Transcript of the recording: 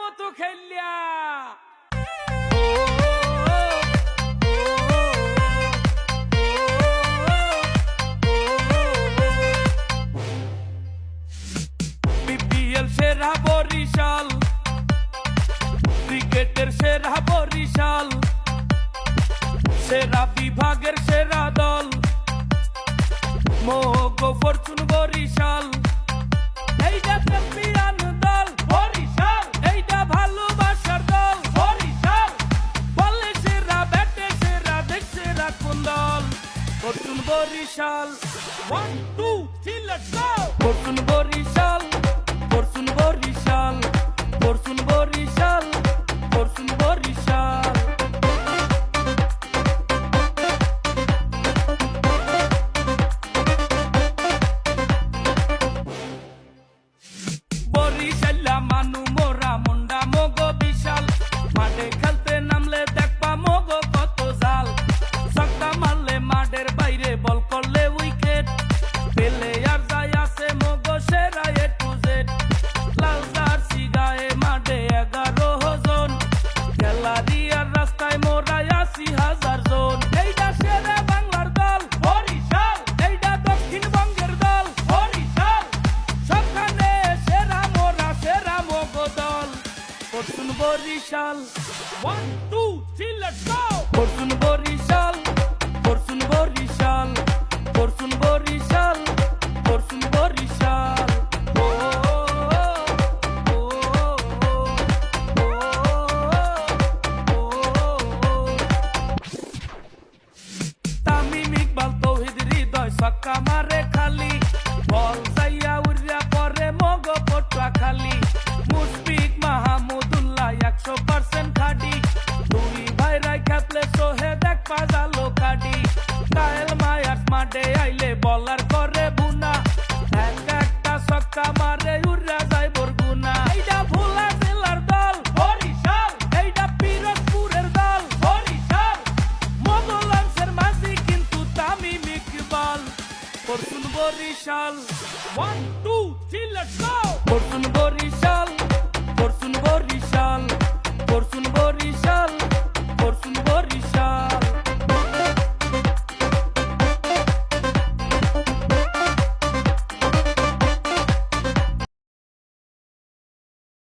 মতো খেলিয়া বিপিএল সেরা বরিশাল, ক্রিকেটের সেরা বরিশাল, সেরা বিভাগের সেরা দল মোগো ফরচুন বরিশাল। এইটা চ্যাম্পিয়ন দল বরিশাল, এইটা ভালোবাসার দল বরিশাল। বলে সেরা, ব্যাটে সেরা, দেখ সেরা কোন দল? Fortune Barishal. 1 2 3 let's go. Fortune Barishal, Fortune Barishal, Fortune Barishal, Fortune Barishal. বরিশাল্লা মানু মোরা মুন্ডা মোগো বিশাল, মাঠে খেলতে নামলে দেখবা মোগো কত জাল। ছক্কা মারলে মাঠের বাইরে, বল করলে উইকেট, পেলে আর যায় আছে মোগো সেরা এ টু জেড। লাল জার্সি গায়ে মাঠে 11 জন, গ্যালারি আর রাস্তায় মোরা 80,000 জন। এইটা সেরা বাংলার দল বরিশাল, এইটা দক্ষিণবঙ্গের দল বরিশাল। সবখানে সেরা মোরা, সেরা মোগো দল Fortune Barishal. 1 2 3 let's go. Fortune Barishal, Fortune Barishal, Fortune Barishal, Fortune Barishal. ও ও তামিম ইকবাল তৌহিদ হৃদয় ছক্কা মারে খালি, বল যাইয়া উড়িয়া পরে মগো পটুয়াখালী। মুশফিক মাহমুদুল্লাহ 100% খাটি, দুই ভাইরাই খেপলে সোহে দেখ পাজালো কাটি। কায়েল মায়ার্স মাঠে আইলে বলার করে বুনা, এক একটা ছক্কা মারে উড়িয়া যায় বরগুনা। এইটা ভোলা জেলার দল বরিশাল, এইটা পিরোজপুরের দল বরিশাল। মোগলাংশের মাঝি কিন্তু তামিম ইকবাল ফরচুন বরিশাল। 1